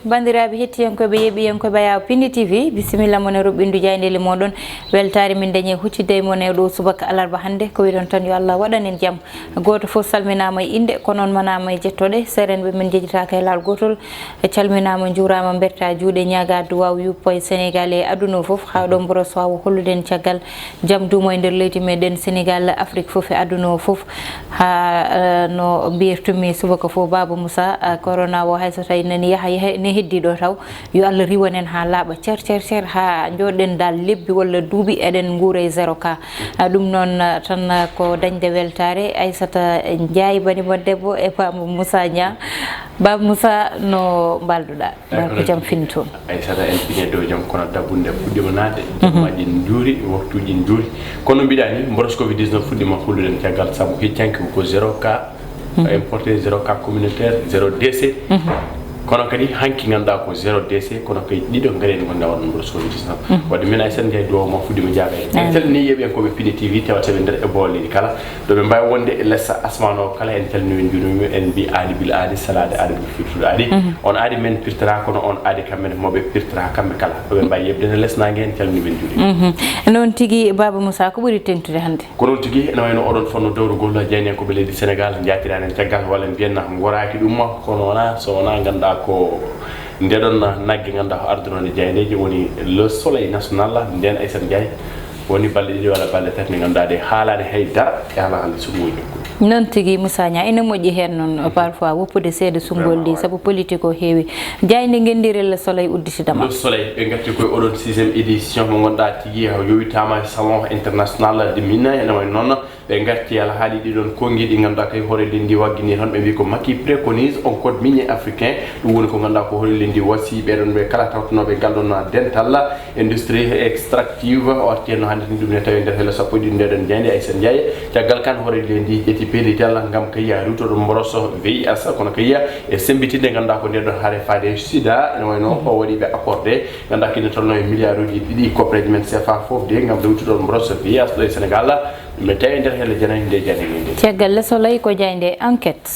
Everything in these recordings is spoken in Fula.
bandiraɓe hettiyankoɓe yeeɓiyankoɓe aya Piindi TV bisimilla mon e roɓɓindu jaydeli moɗon weltare min dañi huccide e mon e ɗo subaka alarba hande ko wiɗon tan yo Allah waɗan en jaam goto foof salminama e inde ko noon manama e jettoɗe serenɓe min jejjitaka e laal gotol e calminama juurama berta juuɗe ñaga duwaw yuppo e Sénégal e aduna foof ha ɗo mboros wawa holluden caggal jaam dumo e nder leydi meɗen Sénégal Afrique foof e aduna o foof ha no mbiyirtumi subaka foof Baba Moussa corona o hayso tawi nani yaha ne heddiɗo taw yo Allah riwanen ha laaɓa cer ha joɗen dal lebbi walla duuɓi eɗen guura e 0 cas ɗum noon tan ko dañde weltare Aissata Ndiaye bani mo debbo e Baba Moussa Nia Baba Moussa no mbalduɗa ko jaam fini toon Aissata en fini dow jaam kono dabbunde fuɗɗima naade jammaji n juuri waktuji n juuri kono mbiɗa ni mboros Covid 19 fuɗɗima hulluɗen caggal saabu heccanki ko 0 cas importé 0 cas communautaire 0 décès kono kadi hanki ganduɗa ko 0 décès kono kadi ɗiɗo gaari en gonda wonno mboros Covid 19 wadde min Aissata Ndiaye dow ma fuɗɗima jaɓede en calmini yeeɓen koɓe Piindi TV tewataɓe nder e booledi kala ɗoɓe mbawi wonde e lessa asmano kala en calmini juurimi en mbi aadi bil aadi salade aadi bil firtude aadi on aadi men pirtata kono on aadi kamɓene moɓe pirtata kamɓe kala ɗoɓe mbawi yeɓde ne lesnagui en calmini men juurimi noon tigui Baba Moussa ko ɓuuri tengtude hande ko noon tigui ene wayno oɗon fonno dowrugol jeynen koɓe leydi Sénégal jatirani caggal walla mbiyenna goraki ɗum kono wona so wona ganduɗa ko ndeɗon naggue ganduɗa ko ardunode jeydeji woni le soleil national nden Aissata Ndiaye woni balɗe ɗiɗi walla balɗe tati nde ganduɗa de haalani haydara e ala hande sumoji noon tigui Moussa Nia ene moƴƴi hen noon parfois woppude seeɗa sumgol ndi saabu politique o heewi jayde guendire le soleil udditidama le soleil ɓe gatti koye oɗon 6e édition mo gonɗa tigui yowitama salon international de mine ene way noon ɓe garti ala haali ɗiɗon konngui ɗi ganduɗa kay hooreli ndi waggini tan ɓe mbi ko Macky préconise un code minier africain ɗum woni ko ganduɗa ko hooreli ndi wasi ɓeɗon ɓe kala tawtanoɓe gallon dental industrie extractive o arti no hande ɗum ne tawi nder hele sappo ɗiɗi ndeɗon jeyde Aissata Ndiaye caggal kan hooreli ndi ƴetti peedital gam kayya rutoɗo mboroso VIS kono kayya e sembitinde ganduɗa ko ndeɗon haare faade sida ene wayno o waɗi ɓe accordé ganduɗa kine tolno e milliard uji ɗiɗi copreji men CFA foof de gam rewtuɗon mboroso VIS ɗo e Sénégal mais tawi nder hele janayi nde janani nde caggal le soleil ko jayde enquête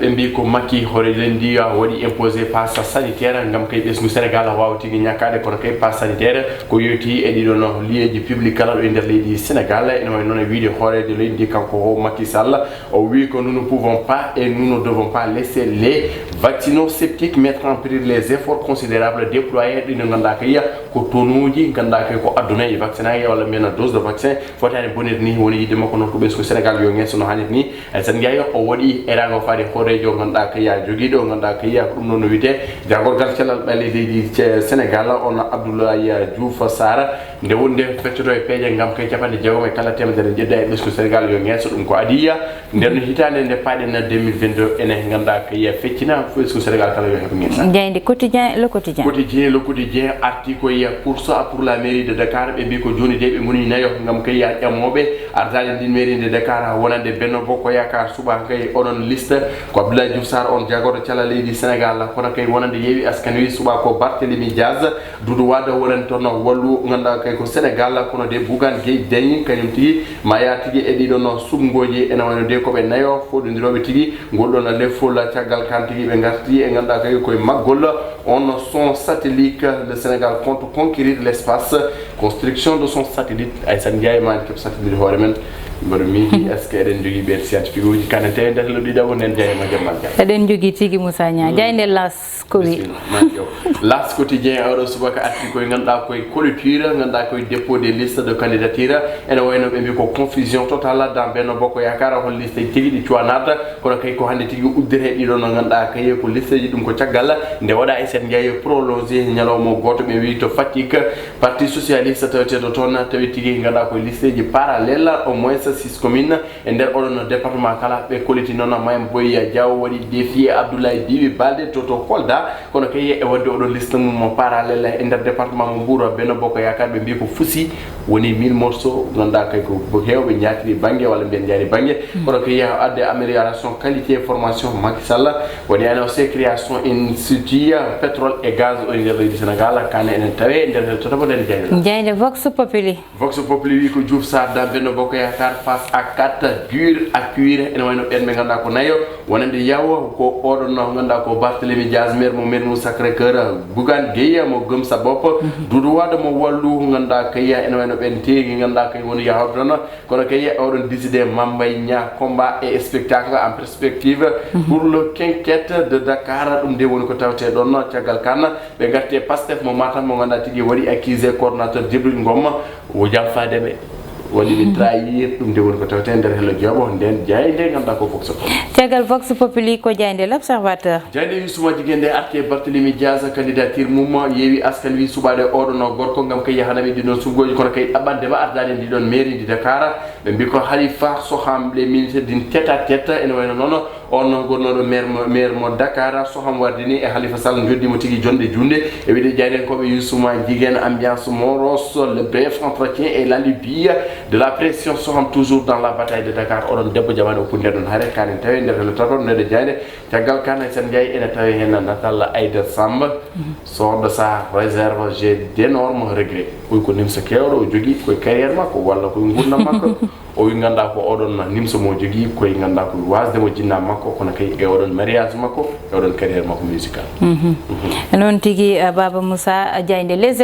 ɓe mbi ko Macky hooreli ndi waɗi imposé passe sanitaire gam kay ɓesgu Sénégal wawa tigui ñakkade kono kay passe sanitaire ko yewti e ɗiɗon liyeji public kala ɗo e nder leydi Sénégal ene way noon e wiide hoorede leydi ndi kanko o Macky Sall o wi que nous ne pouvons pas et nous ne devons pas laisser les vaccino-sceptiques mettre en péril les efforts considérables déployés ɗino ganduɗa kay ko tonuji ganduɗa kay ko adduna e vaccin aji walla mbiyana dose de vaccin fotani bonirde ni woni yidde makko noon ko ɓesgu Sénégal yo ngesso no hannit ni Aissata Ndiaye o waɗi erago faade hoorejo ganduɗa kay joguiɗo ganduɗa kay ko ɗum noon no wiyete jagorgal cellal ɓalle leydi Sénégal on Abdoulaye Diouf Sarr nde wonde feccoto e peeje gam kay capanɗe jeegom e kala temedere jedda e ɓesgu Sénégal yo ngesso ɗum ko adiya nden hitande nde paaɗen 2022 ene ganduɗa kay feccina ɓesgu Sénégal kala yo heɓe ngesa jeyde quotidien le quotidien arti koye course pour la mairie de Dakar ɓe mbi ko joni de ɓe goni nayo gam kay ƴammoɓe ardade ndin mairie de Dakar wonande Benno Bokk Yakar suba kay oɗon liste ko Abdoulaye Diouf Sarr on jagoɗo cala leydi Sénégal kono kay wonande Yewwi Askan Wi suba ko Barthélémy Diaz Doudou Wade wonande toon wallu ganduɗa kay ko Sénégal kono de Bougane Gueye Dany kañum tigui ma ya tigui e ɗiɗon sumgoji ene wayno de koɓe nayo foɗodiroɓe tigui golɗon lefol caggal kan tigui ɓe garti e ganduɗa kay koye maggol on son satellite le Sénégal compte conquérir l'espace construction de son satellite Aissata Ndiaye ma keɓ satellite hoore men mbaɗo miiji est ce que eɗen jogui ɓeɗe scientifique uji kane tawi nder ɗiɗawo nden jeyema jammal eɗen jogui tigui Moussa Nia jayde las ko wi las quotidien oɗo subaka arti koye ganduɗa koye clôture ganduɗa koye dépôt des listes de candidature ene wayno ɓe mbi ko confusion totale dans Benno Bokk Yakar hol liste tigui ɗi cuwanata kono kay ko hande tigui uddete ɗiɗo no ganduɗa kay ko liste ji ɗum ko caggal nde waɗa Aissata Ndiaye prolongé ñalawma goto ɓe wi to Fatick parti socialiste taweteɗo toon tawi tigui ganduɗa koye liste ji parallèle au moins 6 communes e nder oɗon département kala ɓe koliti noon Mayam Boye Diaw waɗi défié Abdoulaye Diwi Balde to Kolda kono kay e wadde oɗon liste mum parallèle e nder département mo Mbour Benno Bokk Yakar ɓe mbi ko fusi woni 1000 morceaux ganduɗa kay ko hewɓe ñaatiri banggue walla mbiyen jaari banggue kono kay adde amélioration qualité formation Macky Sall woni annoncé création institut pétrole et gaz o nder leydi Sénégal kane enen tawe nder totobo nden jeyde Vox Populi wi ko Diouf Sarr da Benno Bokk Yakar face à 4 buts à cuire ene wayno ben be ganda ko nayo wonande yawo ko odon no ganda ko Barthélémy Dias maire mo maire mo Sacré-Cœur Bougane Gueye mo gëm sa bop Doudou Wade mo wallu ganda kay ene wayno ben tegi ganda kay woni yahawdona kono kay odon décider Mambay Nia combat et spectacle en perspective pour le quinquette de Dakar dum de woni ko tawte don no tiagal kan be gatte Pastef mo Matam mo ganda tigi wari accusé coordinateur Djibril Ngom wo jamfade be woni bi trahir dum de woni ko tawte der helo jobo den jayde ganda ko Vox Populi tiagal Vox Populi ko jayde l'observateur jayde wi suma jigende arte Barthélémy Dias candidature mum yewi askan wi subade odono gorko ngam kay yahanabe di don sugoji kono kay abande ba ardade di don mairie di Dakar be bi ko Khalifa Soham les ministres d'une tête à tête en wayno nono on gonnodo maire mo Dakar Soham wardini e Khalifa Sall joddi mo tigi jonde junde e wide jayden ko be yusuma jigen ambiance moros le bref entretien et la Libye de la pression Soham toujours dans la bataille de Dakar oron debbo jamane o punde don hare kanen tawi nder le taton nede jayde tagal kana sen jay ene tawi hen Natalla Aïda Samb sort de sa réserve j'ai d'énormes regrets ko nimsa kewdo jogi ko carrière makko walla ko ngurna makko o wi ganda ko odon nimso mo jogi ko ganda ko wasde mo jinna makko kono kay e odon mariage makko e odon carrière makko musical non tigi Baba Moussa Diaynde les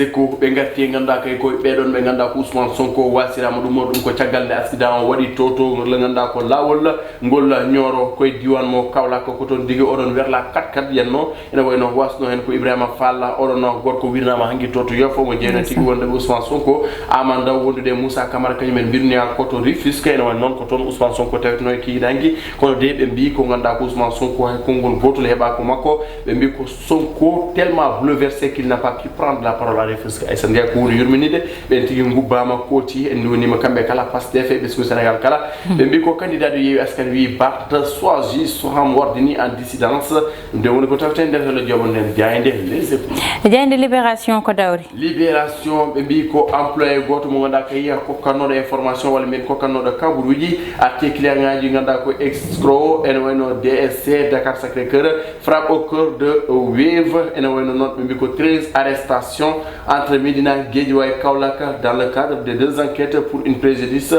échos be garti ganda kay ko be don be ganda ko Ousmane Sonko wasirama dum modum ko tiagal de accident wadi toto la ganda ko lawol ngol nyoro koy diwan mo Kaolack ko ton digi odon werla 4-4 yenno ene wayno wasno hen ko Ibrahima Falla odon gorko wirnama hangi toto yofo mo jeena tigi wonde Ousmane Sonko amanda wondude Moussa Camara kanyumen birniya ko to Rufisque ene won non ko ton Ousmane Sonko tawtino ki dangi kono de be bi ko ganda ko Ousmane Sonko hay kongol gotol heba ko makko be bi ko Sonko tellement bouleversé qu'il n'a pas pu prendre la parole à Rufisque ay sen ko woni yurminide ben tigi ngubbama koti en woni ma kambe kala Pastef be su Sénégal kala be bi ko candidat de Yewwi Askan Wi Bart Soaji Soham wardini en dissidence de woni ko tawte nder le jobon den jayde les jayde libération ko dawri libération be bi ko employé goto mo ganda kay ko kanno information wala men ko kanno de kaburuji article ngaji ganda ko extro en wayno DSC Dakar Sacré-Cœur frappe au cœur de Wave en wayno not be bi ko 13 arrestations entre Médina Guédiawaye et Kaolack dans le cadre de 2 enquêtes pour une préjudice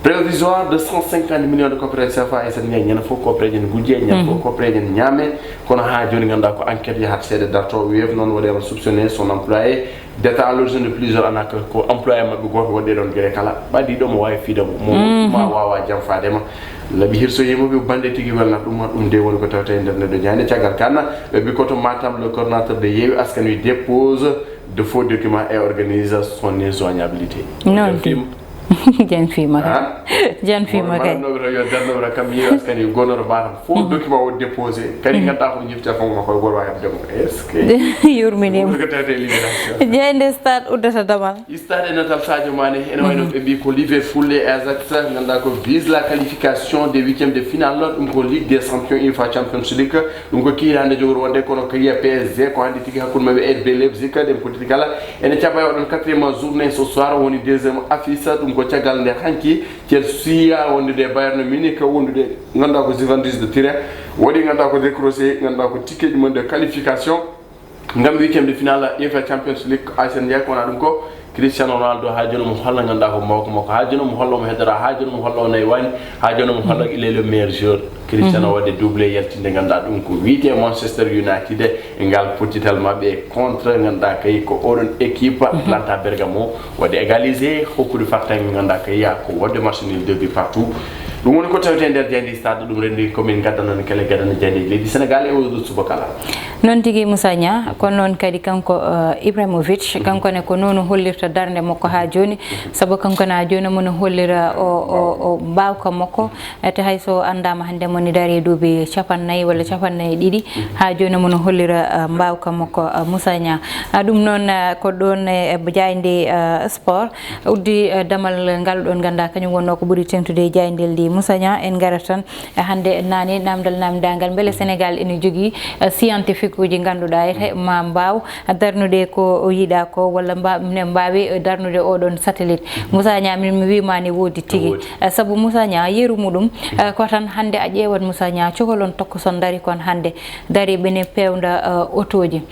prévisoire de 150 millions de coopérations CFA et sen ñen fo coopération gudje ñen fo coopération ñame kono ha joni ganda ko enquête yahat cede darto Wave non wode soupçonner son employé d'être à l'origine de plusieurs arnaques ko employé mabbe goto wonde don gere kala badi do mo way fidamo mo ma wawa jam faadema labi hirso yemo bi bande tigi welna dum de woni ko tawta nder ne do ñane tiagal kana be bi ko to Matam le coordinateur de Yewwi Askan Wi dépose de faux documents et organise son injoignabilité non jan fi maga jan fi maga no yo darno ra kam Yewwi Askan Wi gonoro batam faux document o déposer kadi ngata ko ñifta ko ma koy gorwa dem est-ce que yurmini ko tawte libération jende stade udata damal stade natal Sadio Mané ene wayno be bi ko Liverpool et Ajax nganda ko vise la qualification des 8e de finale dum ko Ligue des Champions UEFA Champions League dum ko kirande jogor wonde kono ko ya PSG ko handi tigi hakul mabbe RB Leipzig dem politique ala ene chapa o don 4e journée ce soir woni 2e affiche dum ko tiagal nde hanki Chelsea wonde de Bayern Munich wonde nganda ko Juventus de Turin wodi nganda ko décrocher nganda ko ticket de qualification ngam 8e de finale UEFA Champions League Arsenal yakona dum ko Cristiano Ronaldo hajono mo holla ganda ko mawko mako hajono mo hollo mo hedara hajono mo hollo nay wani hajono mo hollo il est le meilleur joueur Cristiano wadde doublé yaltinde ganda dum ko wiite Manchester United ngal potital mabbe contre ganda kay ko odon équipe Atlanta Bergamo wadde égaliser hokkude fartang ganda kay ya ko wadde match nul 2 buts partout dum woni ko tawte nder jandi stade dum rendi commune gadana kala gadana jandi leydi Sénégal e o subakala non tigi Moussa Nia kon non kadi kanko Ibrahimovic kanko ne ko non hollirta darnde makko ha joni sabu kanko na joni mon hollira o bawka makko ete hayso andama hande mon dari duubi 94 wala 92 ha joni mon hollira bawka makko Moussa Nia dum non ko don e jayndi sport uddi damal ngal don ganda kanyum wonno ko buri tentude jayndel di Moussa Nia en garatan hande nani namdal namdangal bele Sénégal ene jogi scientifique uji ganduɗa ete ma mbaw darnude ko yiɗa ko walla ne mbawi darnude oɗon satellite Moussa Nia min mi wimani wodi tigi sabu Moussa Nia yeru muɗum ko tan hande a ƴewat Moussa Nia cokolon tokkoson dari kon hande dari bene pewda otoji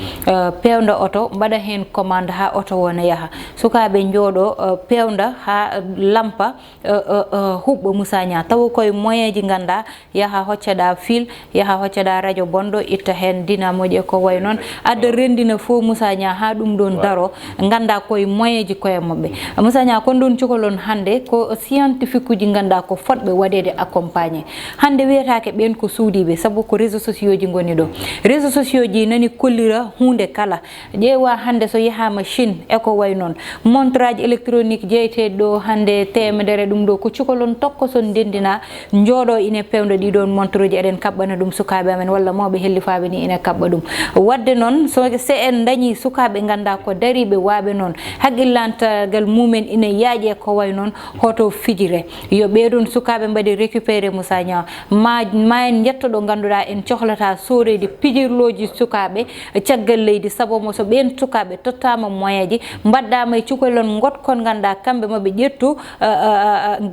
pewda oto mbaɗa hen commande ha oto wona yaha sukaɓe jooɗo pewda ha lampa huɓɓo Moussa Nia taw koye moyen ji ganda yaha hoccaɗa fil yaha hoccaɗa radio bonɗo itta hen dinamoje ko way noon adda rendina fo Moussa Nia ha ɗum ɗon daro ganda koye moyen ji koye mabɓe Moussa Nia kon ɗon cukalon hande ko scientifique uji ganda ko fotɓe waɗede accompagné hande wiyatake ɓen ko suudiɓe saabu ko réseaux sociaux ji goni ɗo réseaux sociaux ji nani kollira hunde kala ƴeewa hande so yahama Chine e ko way noon montrage électronique jeyteɗo ɗo hande temedere ɗum ɗo ko cukalon tokkoson ndendina jooɗo ine pewda ɗiɗon montre ji eɗen kaɓɓana ɗum sukaɓe amen walla mawɓe hellifaɓe ni ine kaɓɓa ɗum wadde noon so en dañi sukaɓe ganda ko dariɓe waaɓe noon haqqillantagal mumen ine yaaƴe ko way noon hoto fijire yo ɓeɗon sukaɓe mbaɗi récupéré Moussa Nia ma en jettoɗo ganduɗa en cohlata sorede pijirloji sukaɓe caggal leydi sabomo so ɓen sukaɓe tottama moyen ji mbaɗɗama e cukalon gotkon ganda kamɓe maɓe ƴettu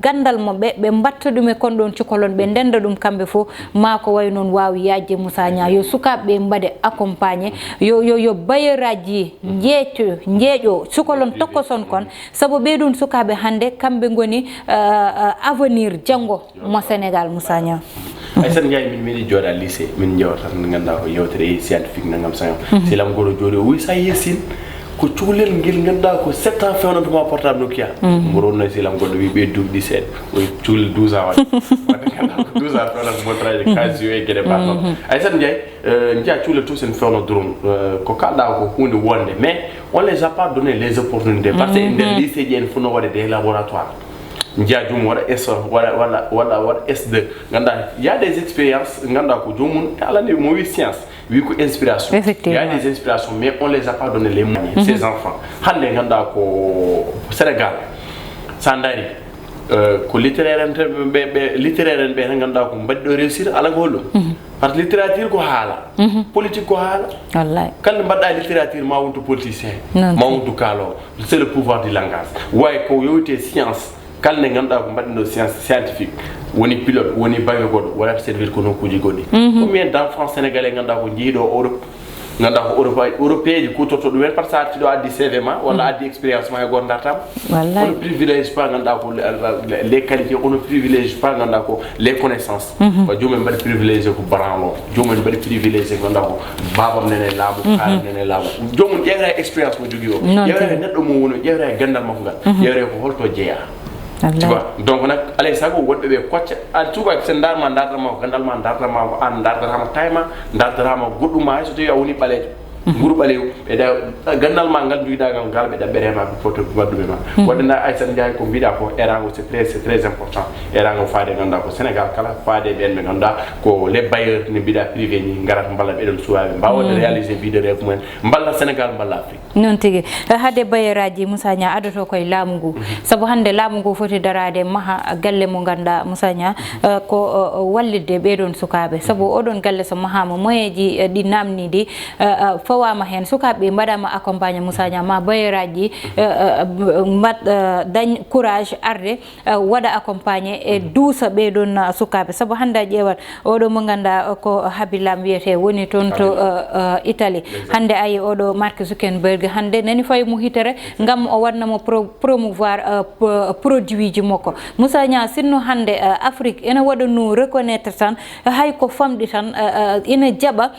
gandal maɓɓe ɓe mbatta ɗum e kon ɗon cukalon ɓe ndenda ɗum kamɓe fo ma ko way noon wawi yajje Moussa Nia yo sukaɓe mbaɗe accompagné yo bayeraji jeeƴo cukalon tokkoson kon saabu ɓeɗon sukaɓe hande kamɓe goni avenir janggo mo Sénégal Moussa Nia Aïssata Ndiaye min meeɗi jooɗa lycée min jewata tan ganduɗa ko yewtere scientifique nagam sagam silam goɗo jooɗi o wi sa yesin ko cukalel ngel ganduɗa ko 7 ans fewnantuma portable Nokia mo ronno silam goɗɗo wi ɓe duuɓi ɗi seeɗa o cukalel 12 ans wadde ganduɗa ko 12 ans fewnanta montraje casio e gueɗe mbaɗ noon Aïssata Ndiaye jiya cukalel tous en fewno drone ko kalɗa ko hunde wonde mais on les a pas donné les opportunités par ce que nder lycée ji en fof no waɗe des laboratoires jiya jomum waɗa S waɗa S2 ganda y a des expériences ganda ko jomum alande mo wi science wi ko inspiration y a des inspirations mais on les a pas donné les moyens ces enfants hande ganda ko Sénégal sa dari ko littéraire en ɓe littéraire en ɓe tan ganduɗa ko mbaɗi ɗo réussir ala ko hollum par ce que littérature ko haala politique ko haala wallahi kala mbaɗɗa littérature ma wonto politicien ma wonto kaalowo c'est le pouvoir du langage way ko yowite science kala nde ganduɗa ko mbaɗɗino science scientifique woni pilote woni bague goɗɗo waɗata servir ko nokkuji goɗɗi combien d'enfants sénégalais ganduɗa ko jiiɗo Europe ganduɗa ko européen ji kutorto ɗumen par ce que artiɗo addi CV ma walla addi expérience ma e goto dartama on privilège pas ganduɗa ko les qualités on privilège pas ganduɗa ko les connaissances ko jomum mbaɗi privilégié ko branlo jomum mbaɗi privilégié ganduɗa ko babam nene laamu kaala nene laamu jomum ƴewre expérience mo jogui o ƴewre neɗɗo mo woni ƴewre gandal makko ngal ƴewre ko holto jeeya tu vois donc nak alay sago wonɓe ɓe kocca an tubak sen darma dartama ko gandal ma dartama ko an dartatama tayma dartatama goɗɗum ma hay so tawi a woni ɓaleejo nguru ɓaleew ɓe gandal ma ngal joguiɗagal ngal ɓe ɗaɓɓere ma ɓe foto wadduɓe ma waɗana Aïssata Ndiaye ko mbiɗa ko erago c'est très important erago faade ganduɗa ko Sénégal kala faade ɓen ɓe ganduɗa ko les bailleurs ne mbiɗa privé ni garat mballa ɓeɗon suwaɓe mbawde réaliser wiide rêve mumen mballa Sénégal mballa Afrique non tigui hade bayeraji Moussa Nia adoto koye laamu ngu saabu hande laamu ngu foti darade maha galle mo ganduɗa Moussa Nia ko wallidde ɓeɗon sukaɓe saabu oɗon galle so mahama moyen ji ɗi namni ɗi fawama hen sukaɓe mbaɗama accompagné Moussa Nia ma bayeraji dañ courage arde waɗa accompagné e duusa ɓeɗon sukaɓe saabu hande a ƴewat oɗo mo ganduɗa ko Habilam wiyete woni toon to Italie hande ayi oɗo Mark Zuckerberg hande nani fayi mo hitere ngam o waɗnamo promouvoir produit ji makko Moussa Nia sinno hande Afrique ene waɗano reconnaître tan hay ko famɗi tan ina jaɓa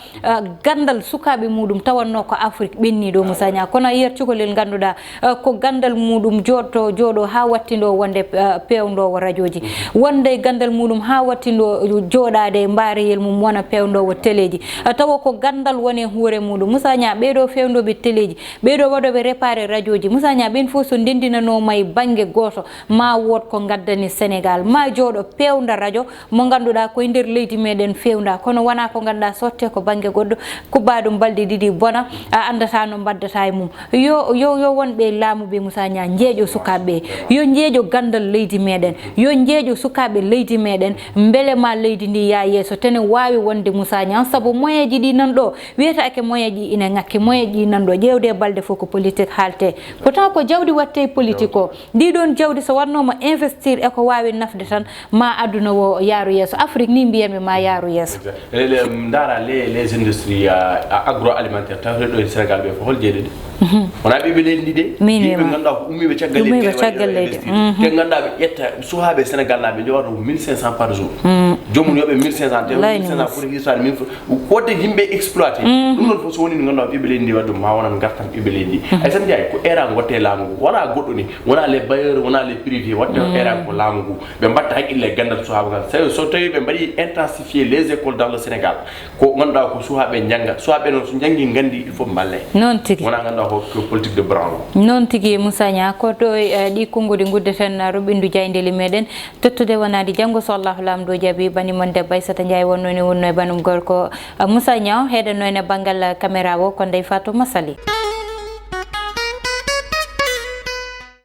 gandal sukaɓe muɗum tawanno ko Afrique ɓenniɗo Moussa Nia kono yiyat cukalel ganduɗa ko gandal muɗum jooɗo ha wattindo wonde pewdowo radio ji wonde gandal muɗum ha wattindo jooɗade mbareyel mum wona pewdowo télé ji tawa ko gandal woni hoore muɗum Moussa Nia ɓeɗo fewdoɓe télé ji ɓeɗo waɗoɓe réparé radio ji Moussa Nia ɓen fof so ndendinanoma e banggue goto ma wot ko gaddani Sénégal ma jooɗo pewda radio mo ganduɗa koye nder leydi meɗen fewda kono wona ko ganduɗa sotte ko banggue goɗɗo kubaɗum balɗe ɗiɗi bona andata no baddata e mum yo wonbe laamu be Moussa Nia jeejo sukabe yo jeejo gandal leydi meden yo jeejo sukabe leydi meden mbele ma leydi ndi ya yeso tene wawi wonde Moussa Nia sabu moyeji di nan do wieta ake moyeji ina ngakki moyeji nan do jewde balde foko politique halte pourtant ko jawdi watte politiko di don jawdi so warno ma investir e ko wawi nafde tan ma aduna wo yaaru yeso Afrique ni mbiyami ma yaaru yeso ndara les industries agroalimentaires tawre do Sénégal be fo hol jeede wona bibe lendi de bibe ganda ko ummi be ciagal leydi ke ganda be yetta suhabe Sénégal na be jowado 1500 par jour jomum yobe 1500 te 1500 pour histoire min ko de yimbe exploiter dum non fo so woni ganda bibe lendi wadum ma wona gartam bibe lendi ay tan jay ko era ngote lamu wona goddo ni wona les bailleurs wona les privés wadde era ko lamu be mbatta hakille gandal suhabe gal so tawi be bari intensifier les écoles dans le Sénégal ko ganda ko suhabe janga suhabe non so jangi gandi il faut balle non tigi wona ganda ko politique de branle non tigi Moussa Nia ko to di kongudi guddeten robindu jayndeli meden tottude wonadi jango so Allah lamdo jabi bani monde baysata njaay wonno banum gorko Moussa Nia heedo no ne bangal caméra wo ko ndey Fatou Masali